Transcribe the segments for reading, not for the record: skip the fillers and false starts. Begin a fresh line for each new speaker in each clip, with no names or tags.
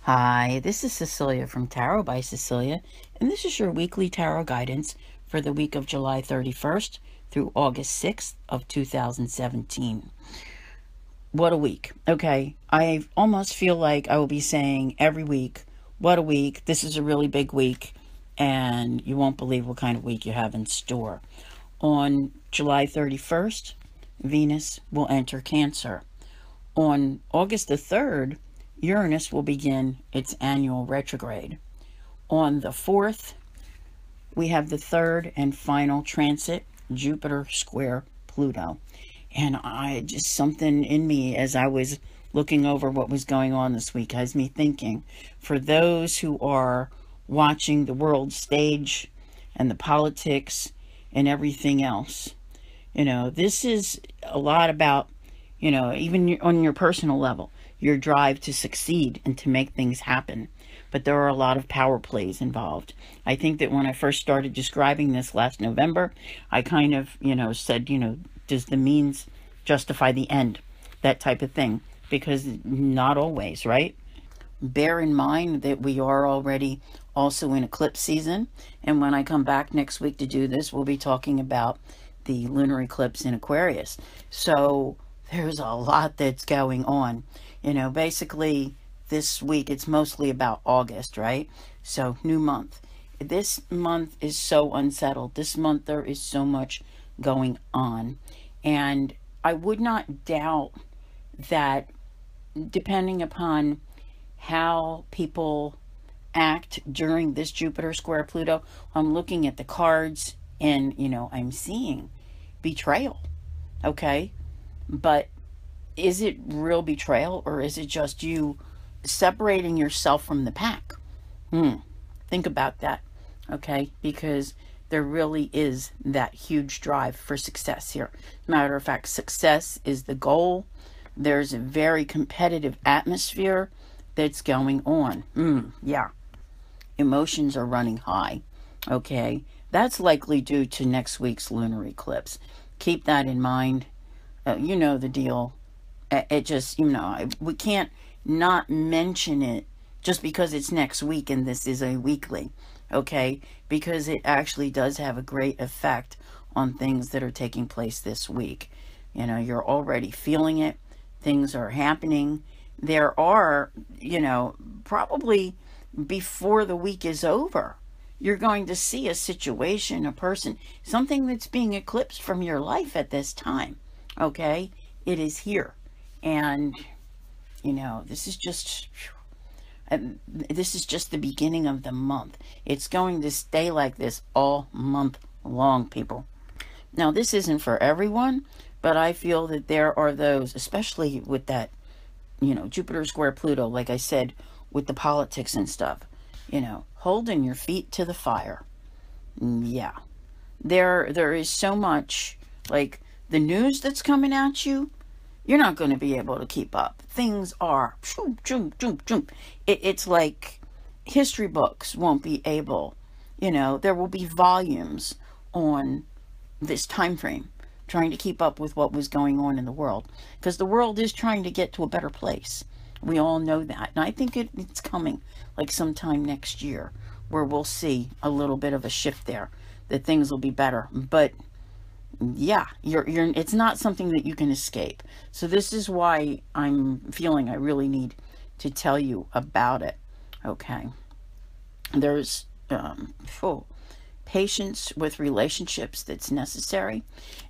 Hi, this is Cecilia from Tarot by Cecilia, and this is your weekly tarot guidance for the week of July 31st through August 6th of 2017. What a week. Okay, I almost feel like I will be saying every week, what a week, this is a really big week, and you won't believe what kind of week you have in store. On July 31st, Venus will enter Cancer. On August the 3rd, Uranus will begin its annual retrograde. On the 4th, we have the third and final transit, Jupiter square Pluto. And something in me as I was looking over what was going on this week has me thinking, for those who are watching the world stage and the politics and everything else, this is a lot about, even on your personal level, your drive to succeed and to make things happen. But there are a lot of power plays involved. I think that when I first started describing this last November, I kind of, said, does the means justify the end? That type of thing. Because not always, right? Bear in mind that we are already also in eclipse season. And when I come back next week to do this, we'll be talking about the lunar eclipse in Aquarius. So there's a lot that's going on. Basically this week it's mostly about August, right? So new month. This month is so unsettled. This month there is so much going on. And I would not doubt that depending upon how people act during this Jupiter square Pluto, I'm looking at the cards and, I'm seeing betrayal. Okay? But is it real betrayal, or is it just you separating yourself from the pack? Think about that, okay? Because there really is that huge drive for success here. Matter of fact, success is the goal. There's a very competitive atmosphere that's going on. Yeah. Emotions are running high, okay? That's likely due to next week's lunar eclipse. Keep that in mind. You know the deal. It just, we can't not mention it just because it's next week and this is a weekly, okay? Because it actually does have a great effect on things that are taking place this week. You're already feeling it. Things are happening. There are, probably before the week is over, you're going to see a situation, a person, something that's being eclipsed from your life at this time, okay? It is here. And, this is just the beginning of the month. It's going to stay like this all month long, people. Now, this isn't for everyone, but I feel that there are those, especially with that, Jupiter square Pluto, like I said, with the politics and stuff, holding your feet to the fire. Yeah. There is so much, like, the news that's coming at you, you're not going to be able to keep up. Things are, it's like history books won't be able, there will be volumes on this time frame trying to keep up with what was going on in the world, because the world is trying to get to a better place. We all know that, and I think it's coming, like sometime next year, where we'll see a little bit of a shift there, that things will be better. But yeah, it's not something that you can escape. So this is why I'm feeling I really need to tell you about it. Okay. There's patience with relationships that's necessary.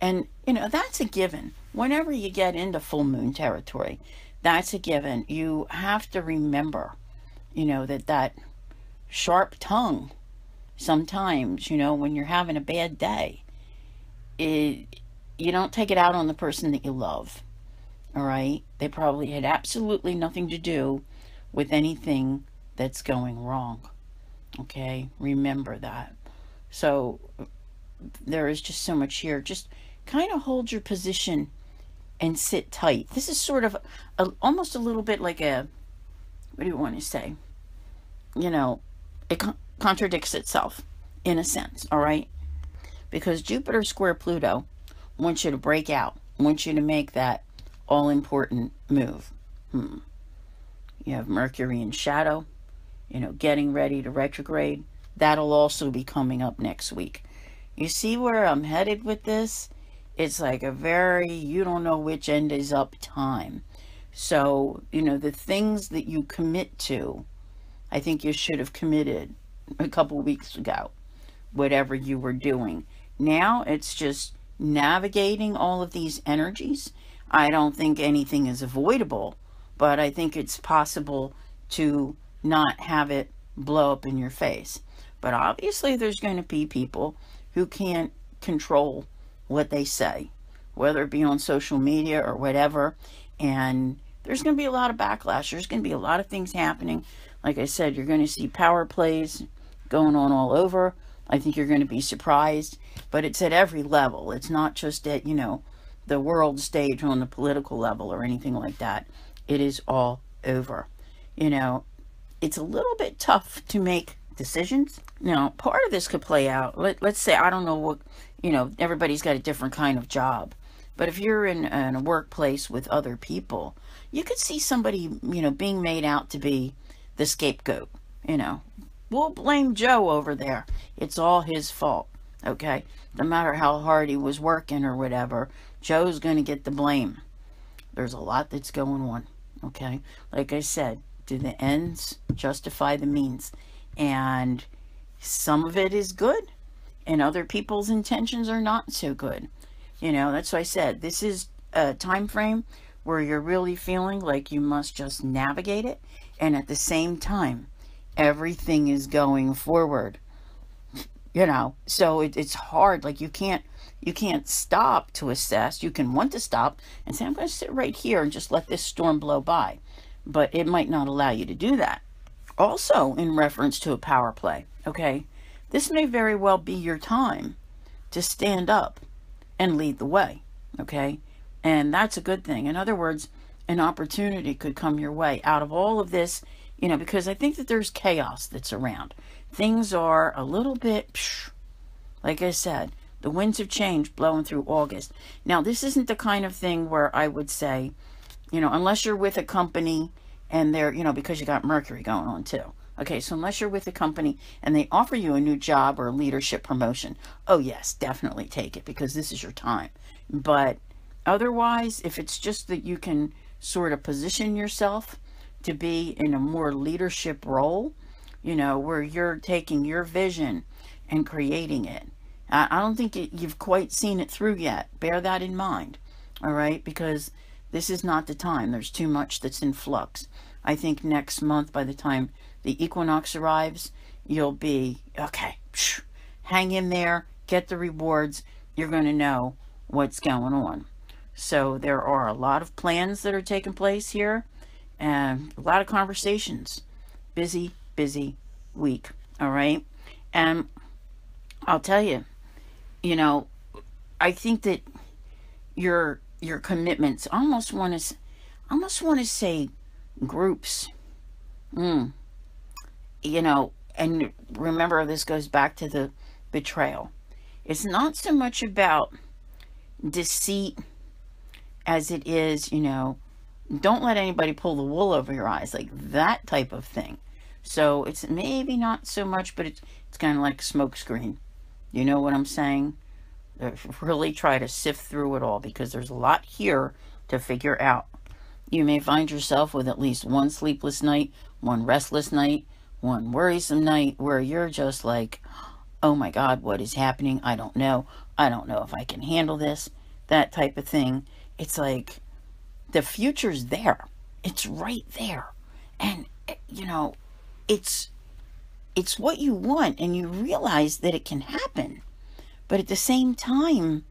And, that's a given. Whenever you get into full moon territory, that's a given. You have to remember, that sharp tongue sometimes, when you're having a bad day, you don't take it out on the person that you love. All right? They probably had absolutely nothing to do with anything that's going wrong. Okay? Remember that. So there is just so much here. Just kind of hold your position and sit tight. This is sort of almost a little bit like what do you want to say? It contradicts itself in a sense, all right? Because Jupiter square Pluto wants you to break out, wants you to make that all-important move. You have Mercury in shadow, getting ready to retrograde. That'll also be coming up next week. You see where I'm headed with this? It's like a very, you don't know which end is up time. So, the things that you commit to, I think you should have committed a couple weeks ago, whatever you were doing. Now it's just navigating all of these energies. I don't think anything is avoidable, but I think it's possible to not have it blow up in your face. But obviously there's going to be people who can't control what they say, whether it be on social media or whatever, and there's going to be a lot of backlash. There's going to be a lot of things happening. Like I said, you're going to see power plays going on all over. I think you're going to be surprised, but it's at every level. It's not just at, the world stage on the political level or anything like that. It is all over. It's a little bit tough to make decisions. Now, part of this could play out. Let's say, I don't know what, everybody's got a different kind of job. But if you're in a workplace with other people, you could see somebody, being made out to be the scapegoat. We'll blame Joe over there. It's all his fault, okay? No matter how hard he was working or whatever, Joe's going to get the blame. There's a lot that's going on, okay? Like I said, do the ends justify the means? And some of it is good, and other people's intentions are not so good. That's why I said this is a time frame where you're really feeling like you must just navigate it, and at the same time, everything is going forward. So it's hard. Like you can't stop to assess. You can want to stop and say, I'm going to sit right here and just let this storm blow by, but it might not allow you to do that. Also, in reference to a power play, okay, this may very well be your time to stand up and lead the way, okay? And that's a good thing. In other words, an opportunity could come your way out of all of this, because I think that there's chaos that's around. Things are a little bit, like I said, the winds of change blowing through August. Now, this isn't the kind of thing where I would say, unless you're with a company and they're, because you got Mercury going on too. Okay, so unless you're with a company and they offer you a new job or a leadership promotion, oh yes, definitely take it because this is your time. But otherwise, if it's just that you can sort of position yourself to be in a more leadership role, where you're taking your vision and creating it. I don't think you've quite seen it through yet. Bear that in mind, all right? Because this is not the time. There's too much that's in flux. I think next month, by the time the equinox arrives, you'll be, okay, hang in there, get the rewards. You're going to know what's going on. So there are a lot of plans that are taking place here and a lot of conversations. Busy week, all right? And I'll tell you, I think that your commitments, I almost want to say groups, and remember this goes back to the betrayal. It's not so much about deceit as it is, don't let anybody pull the wool over your eyes, like that type of thing. So it's maybe not so much, but it's kind of like a smoke screen. You know what I'm saying? Really try to sift through it all because there's a lot here to figure out. You may find yourself with at least one sleepless night, one restless night, one worrisome night where you're just like, oh my God, what is happening? I don't know. I don't know if I can handle this, that type of thing. It's like the future's there. It's right there. And, it's what you want, and you realize that it can happen. But at the same time,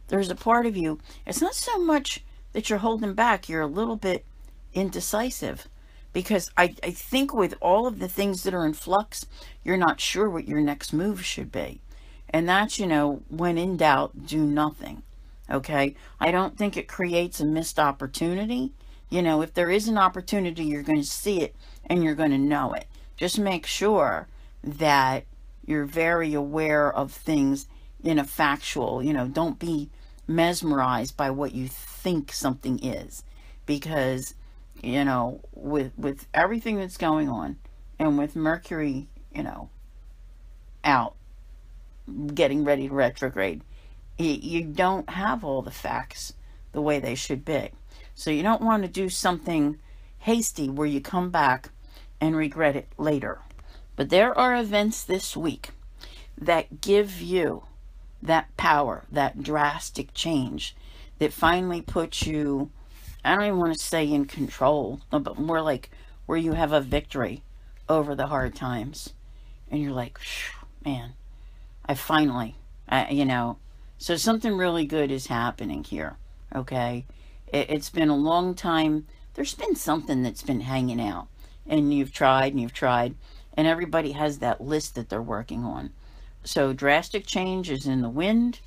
there's a part of you, it's not so much that you're holding back, you're a little bit indecisive. Because I think with all of the things that are in flux, you're not sure what your next move should be. And that's, when in doubt, do nothing. Okay? I don't think it creates a missed opportunity. If there is an opportunity, you're going to see it and you're going to know it. Just make sure that you're very aware of things in a factual, don't be mesmerized by what you think something is. Because you know, with everything that's going on, and with Mercury, out, getting ready to retrograde, you don't have all the facts the way they should be. So you don't want to do something hasty where you come back and regret it later. But there are events this week that give you that power, that drastic change that finally puts you, I don't even want to say in control, but more like where you have a victory over the hard times. And you're like, man, I finally, so something really good is happening here, okay? It's been a long time. There's been something that's been hanging out, and you've tried, and everybody has that list that they're working on. So drastic change is in the wind,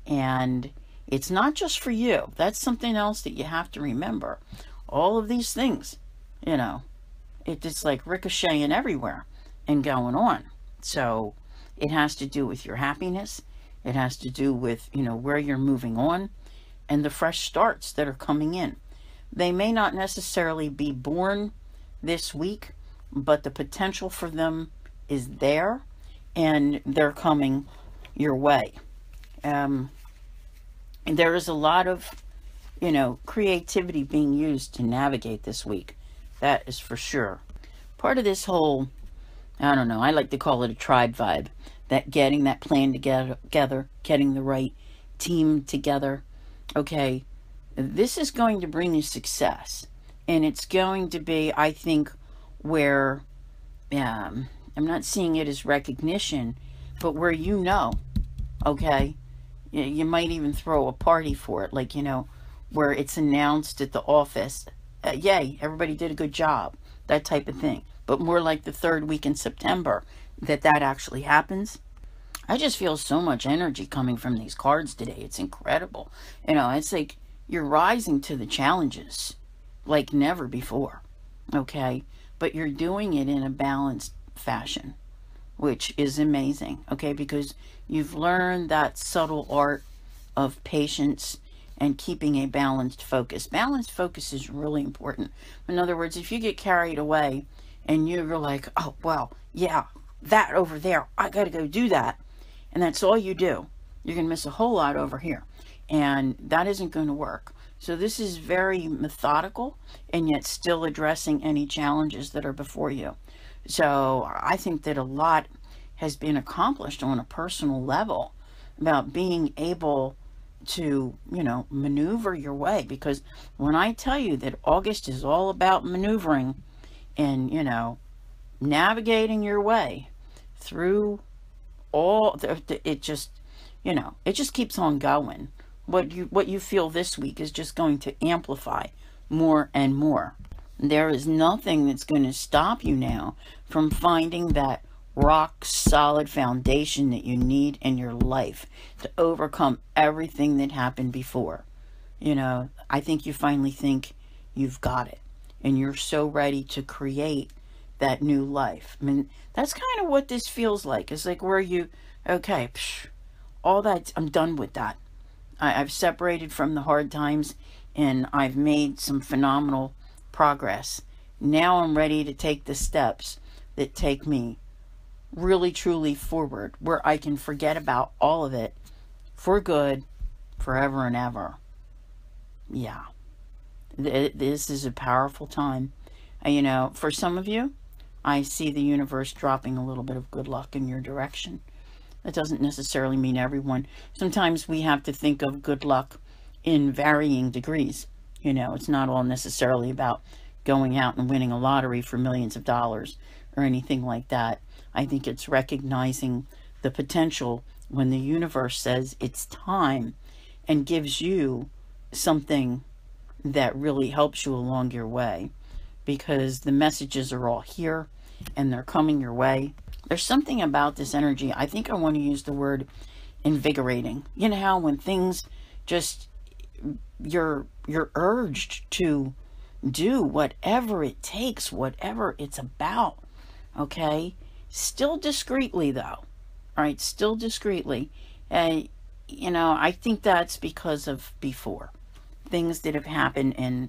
and it's not just for you. That's something else that you have to remember. All of these things, it's like ricocheting everywhere and going on. So it has to do with your happiness. It has to do with, where you're moving on and the fresh starts that are coming in. They may not necessarily be born this week, but the potential for them is there, and they're coming your way. And there is a lot of, creativity being used to navigate this week. That is for sure. Part of this whole, I don't know, I like to call it a tribe vibe, that getting that plan together, getting the right team together. Okay, this is going to bring you success, and it's going to be, I think, where I'm not seeing it as recognition, but where okay, you might even throw a party for it, like, where it's announced at the office, yay, everybody did a good job, that type of thing. But more like the third week in September that actually happens. I just feel so much energy coming from these cards today. It's incredible. It's like you're rising to the challenges like never before, okay? But you're doing it in a balanced fashion, which is amazing, okay? Because you've learned that subtle art of patience and keeping a balanced focus. Balanced focus is really important. In other words, if you get carried away and you're like, oh, well, yeah, that over there, I got to go do that, and that's all you do, you're going to miss a whole lot over here, and that isn't going to work. So this is very methodical, and yet still addressing any challenges that are before you. So I think that a lot has been accomplished on a personal level about being able to, maneuver your way. Because when I tell you that August is all about maneuvering and, navigating your way through all, it just, it just keeps on going. What you feel this week is just going to amplify more and more. There is nothing that's going to stop you now from finding that rock solid foundation that you need in your life to overcome everything that happened before. I think you finally think you've got it, and you're so ready to create that new life. I mean, that's kind of what this feels like. It's like where okay, all that, I'm done with that. I've separated from the hard times, and I've made some phenomenal progress. Now I'm ready to take the steps that take me really truly forward, where I can forget about all of it for good, forever and ever. Yeah, this is a powerful time. For some of you, I see the universe dropping a little bit of good luck in your direction. That doesn't necessarily mean everyone. Sometimes we have to think of good luck in varying degrees. It's not all necessarily about going out and winning a lottery for millions of dollars or anything like that. I think it's recognizing the potential when the universe says it's time and gives you something that really helps you along your way, because the messages are all here and they're coming your way. There's something about this energy. I think I want to use the word invigorating. You know how when things just, you're urged to do whatever it takes, whatever it's about, okay? Still discreetly, though. All right, still discreetly. I think that's because of before. Things that have happened, and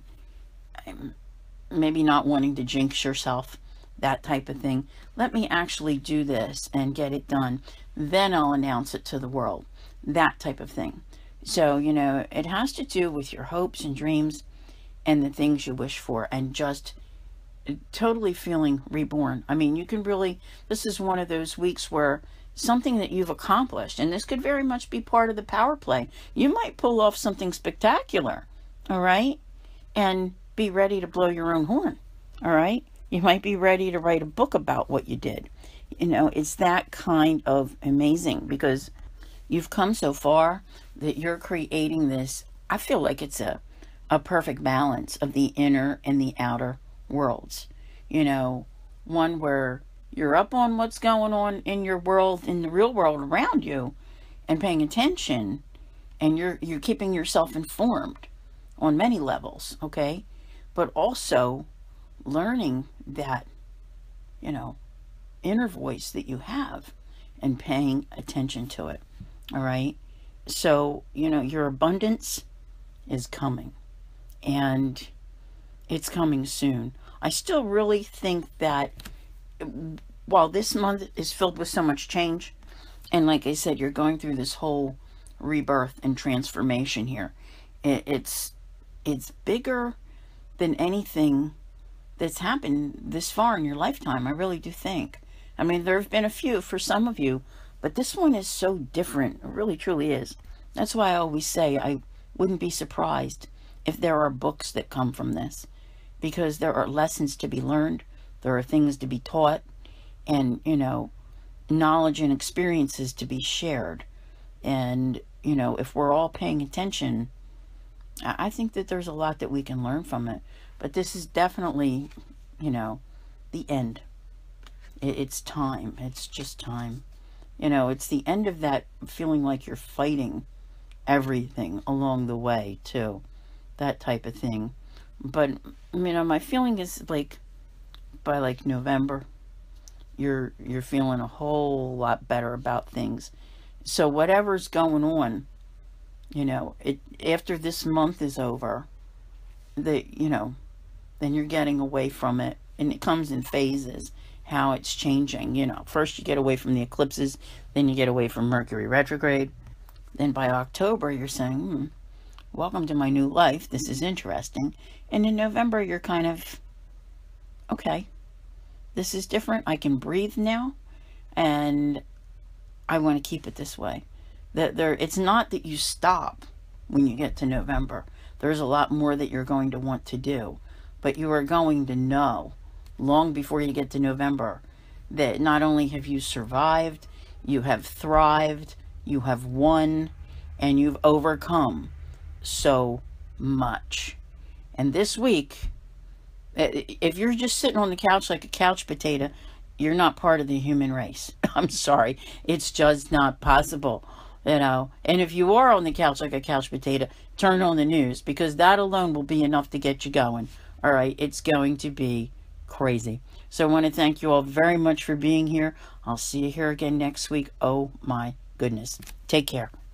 maybe not wanting to jinx yourself, that type of thing. Let me actually do this and get it done. Then I'll announce it to the world. That type of thing. So, it has to do with your hopes and dreams and the things you wish for, and just totally feeling reborn. I mean, you can really, this is one of those weeks where something that you've accomplished, and this could very much be part of the power play. You might pull off something spectacular, all right? And be ready to blow your own horn, all right? You might be ready to write a book about what you did. It's that kind of amazing, because you've come so far that you're creating this. I feel like it's a perfect balance of the inner and the outer worlds. One where you're up on what's going on in your world, in the real world around you, and paying attention, and you're keeping yourself informed on many levels, okay? But also learning that, inner voice that you have, and paying attention to it, all right? So, your abundance is coming, and it's coming soon. I still really think that while this month is filled with so much change, and like I said, you're going through this whole rebirth and transformation here, it's bigger than anything that's happened this far in your lifetime. I really do think. I mean, there have been a few for some of you, but this one is so different. It really, truly is. That's why I always say I wouldn't be surprised if there are books that come from this, because there are lessons to be learned. There are things to be taught, and, knowledge and experiences to be shared. And, if we're all paying attention, I think that there's a lot that we can learn from it. But this is definitely, the end. It's time. It's just time. It's the end of that feeling like you're fighting everything along the way, too. That type of thing. But, my feeling is like, by like November, you're feeling a whole lot better about things. So whatever's going on, after this month is over, then you're getting away from it, and it comes in phases, how it's changing. First you get away from the eclipses, then you get away from Mercury retrograde. Then by October, you're saying, welcome to my new life. This is interesting. And in November, you're kind of, okay, this is different. I can breathe now, and I want to keep it this way. It's not that you stop when you get to November. There's a lot more that you're going to want to do, but you are going to know long before you get to November that not only have you survived, you have thrived, you have won, and you've overcome so much. And this week, if you're just sitting on the couch like a couch potato, you're not part of the human race. I'm sorry. It's just not possible, And if you are on the couch like a couch potato, turn on the news, because that alone will be enough to get you going. All right. It's going to be crazy. So I want to thank you all very much for being here. I'll see you here again next week. Oh my goodness. Take care.